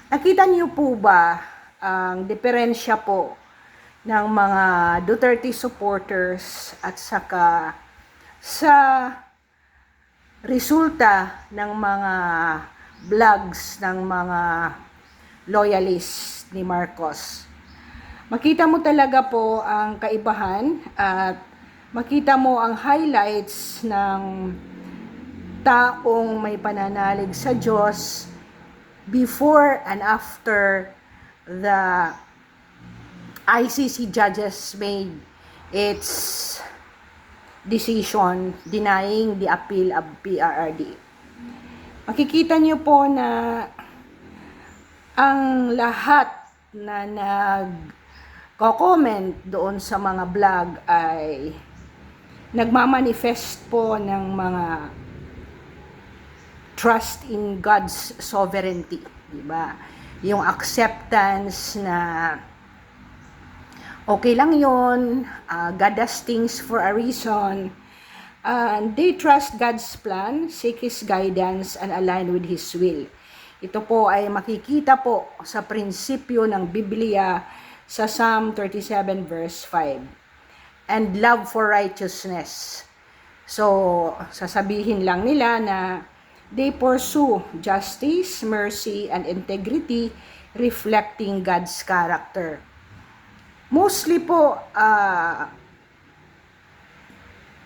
Nakita niyo po ba ang diferensya po ng mga Duterte supporters at saka sa resulta ng mga vlogs ng mga loyalists ni Marcos? Makita mo talaga po ang kaibahan at makita mo ang highlights ng taong may pananalig sa Diyos before and after the ICC judges made its decision denying the appeal of PRRD. Makikita niyo po na ang lahat na nag-comment doon sa mga vlog ay nagmamanifest po ng mga trust in God's sovereignty, di ba? Yung acceptance na okay lang yun, God does things for a reason, and they trust God's plan, seek His guidance, and align with His will. Ito po ay makikita po sa prinsipyo ng Biblia sa Psalm 37 verse 5. And love for righteousness. So, sasabihin lang nila na they pursue justice, mercy, and integrity, reflecting God's character. Mostly po,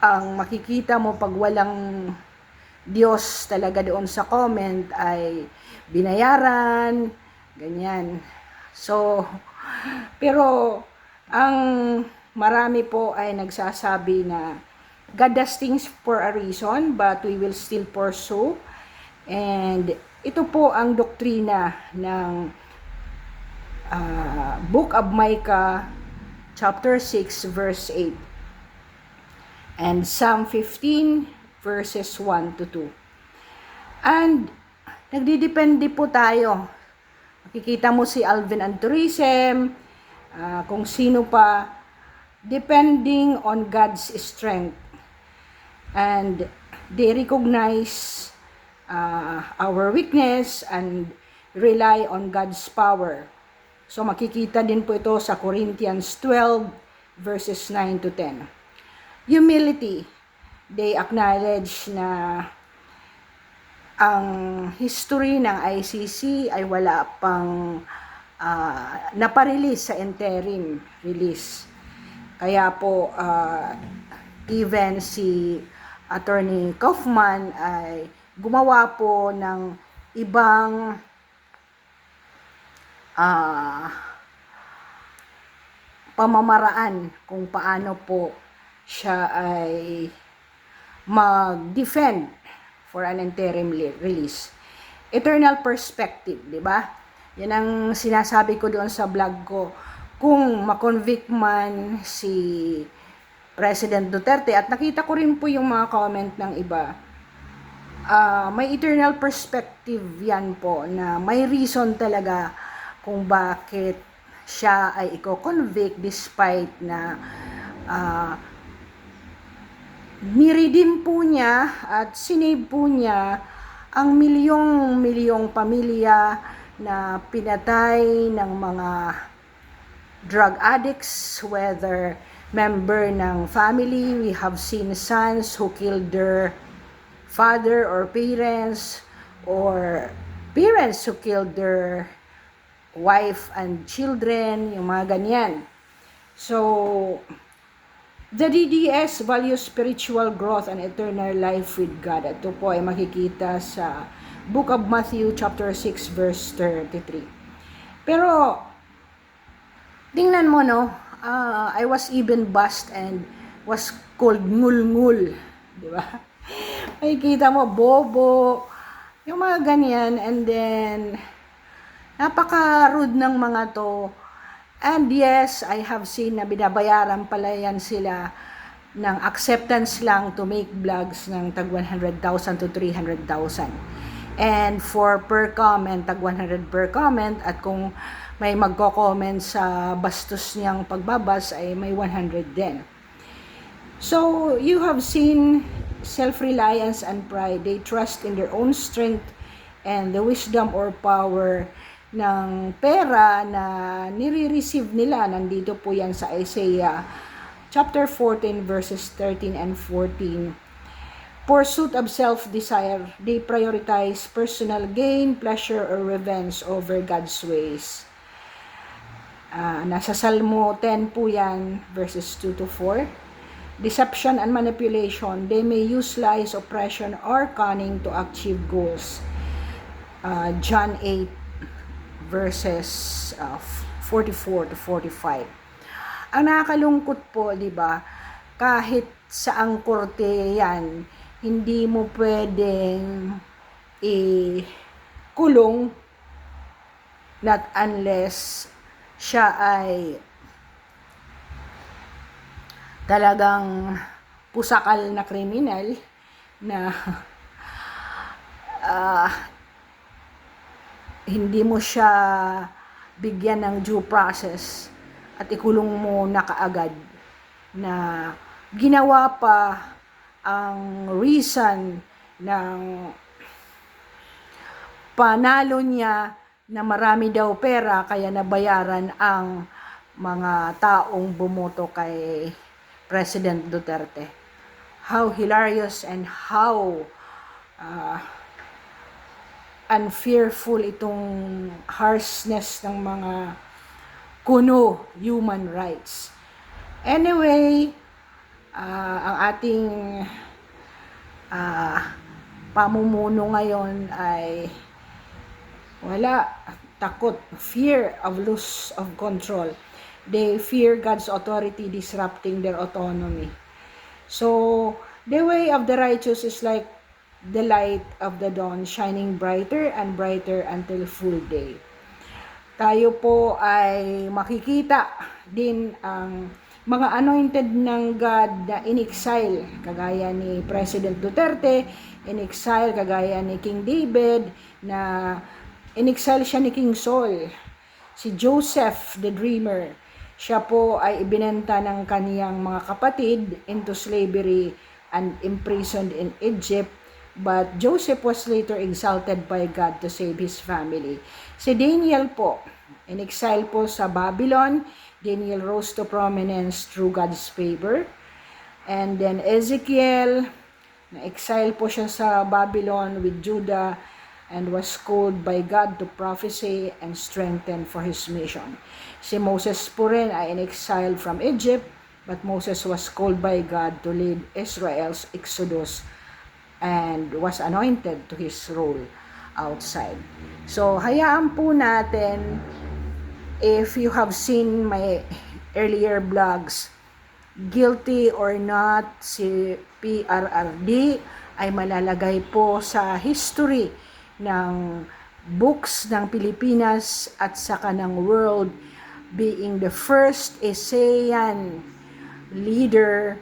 ang makikita mo pag walang Diyos talaga doon sa comment ay binayaran, ganyan. So, pero ang marami po ay nagsasabi na God does things for a reason, but we will still pursue. And ito po ang doktrina ng Book of Micah, chapter 6, verse 8. And Psalm 15, verses 1 to 2. And nagdidepende po tayo. Makikita mo si Alvin Anturism, kung sino pa, depending on God's strength. And they recognize our weakness and rely on God's power. So makikita din po ito sa Corinthians 12 verses 9 to 10. Humility. They acknowledge na ang history ng ICC ay wala pang naparelease sa interim release. Kaya po even si Attorney Kaufman ay gumawa po ng ibang pamamaraan kung paano po siya ay mag-defend for an interim release. Eternal perspective, di ba? Yan ang sinasabi ko doon sa vlog ko. Kung makonvict man si President Duterte, at nakita ko rin po yung mga comment ng iba, may eternal perspective yan po, na may reason talaga kung bakit siya ay i-convict despite na niredeem po niya at sinave po niya ang milyong pamilya na pinatay ng mga drug addicts, whether member ng family. We have seen sons who killed their father or parents, or parents who killed their wife and children, yung mga ganyan. So, the DDS values spiritual growth and eternal life with God. Ito po ay makikita sa Book of Matthew chapter 6 verse 33. Pero tingnan mo, no, I was even bashed and was called ngul-ngul, di ba? Makikita mo, bobo, yung mga ganyan, and then napaka-rude ng mga to. And yes, I have seen na binabayaran pala yan sila ng acceptance lang to make vlogs ng tag 100,000 to 300,000. And for per comment, tag 100 per comment. At kung may magko-comment sa bastos niyang pagbabas, ay may 100 din. So, you have seen self-reliance and pride. They trust in their own strength and the wisdom or power ng pera na nire-receive nila. Nandito po yan sa Isaiah chapter 14 verses 13 and 14. Pursuit of self-desire, they prioritize personal gain, pleasure, or revenge over God's ways. Nasa Salmo 10 po yan, verses 2 to 4. Deception and manipulation, they may use lies, oppression, or cunning to achieve goals. John 8, verses 44 to 45. Ang nakakalungkot po, di ba, kahit saang korte yan, hindi mo pwedeng i-kulong not unless siya ay talagang pusakal na kriminal na hindi mo siya bigyan ng due process at ikulong mo na kaagad, na ginawa pa ang reason ng panalo niya na marami daw pera kaya nabayaran ang mga taong bumoto kay President Duterte. How hilarious and how unfearful itong harshness ng mga kuno human rights. Anyway, ang ating pamumuno ngayon ay wala, takot, fear of loss of control. They fear God's authority disrupting their autonomy. So, the way of the righteous is like the light of the dawn, shining brighter and brighter until full day. Tayo po ay makikita din ang mga anointed ng God na in-exile, kagaya ni President Duterte, in-exile kagaya ni King David, na in-exile siya ni King Saul. Si Joseph the Dreamer, siya po ay ibinenta ng kaniyang mga kapatid into slavery and imprisoned in Egypt. But Joseph was later exalted by God to save his family. Si Daniel po, in exile po sa Babylon. Daniel rose to prominence through God's favor. And then Ezekiel, na-exile po siya sa Babylon with Judah and was called by God to prophesy and strengthen for his mission. Si Moses po rin ay in-exile from Egypt, but Moses was called by God to lead Israel's exodus and was anointed to his role outside. So, hayaan po natin, if you have seen my earlier vlogs, guilty or not, si PRRD ay malalagay po sa history ng books ng Pilipinas at saka ng world, being the first ASEAN leader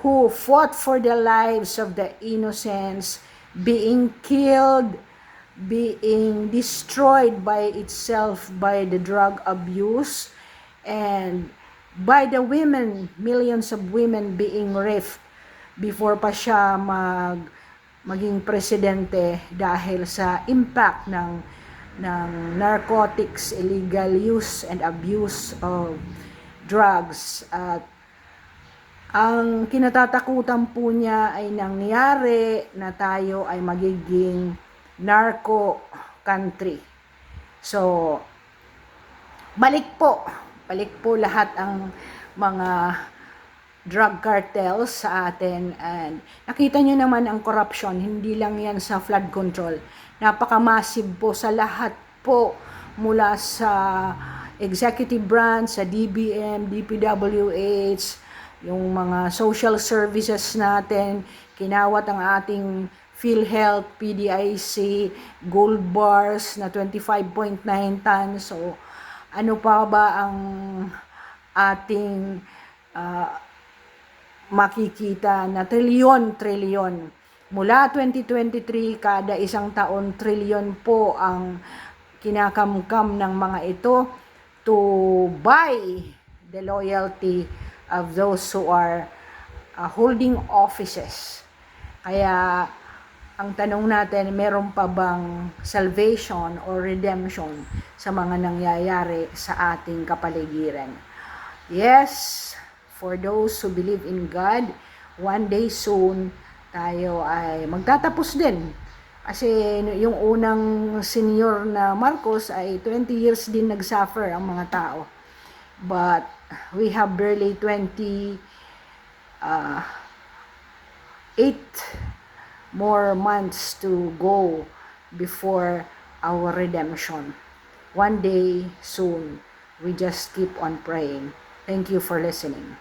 who fought for the lives of the innocents, being killed, being destroyed by itself by the drug abuse, and by the women, millions of women being raped before pa siya maging presidente dahil sa impact ng narcotics, illegal use and abuse of drugs. At ang kinatatakutan po niya ay nangyari na tayo ay magiging narco country. So, balik po lahat ang mga drug cartels sa atin, and nakita nyo naman ang corruption, hindi lang yan sa flood control, napaka-massive po sa lahat po, mula sa executive branch, sa DBM, DPWH, yung mga social services natin, kinawat ang ating PhilHealth, PDIC, gold bars na 25.9 tons. So, ano pa ba ang ating makikita na trilyon. Mula 2023, kada isang taon, trilyon po ang kinakamkam ng mga ito to buy the loyalty of those who are holding offices. Kaya ang tanong natin, meron pa bang salvation or redemption sa mga nangyayari sa ating kapaligiran? Yes, for those who believe in God, one day soon, tayo ay magtatapos din. Kasi yung unang senior na Marcos ay 20 years din nagsuffer ang mga tao. But we have barely 28 more months to go before our redemption. One day soon, we just keep on praying. Thank you for listening.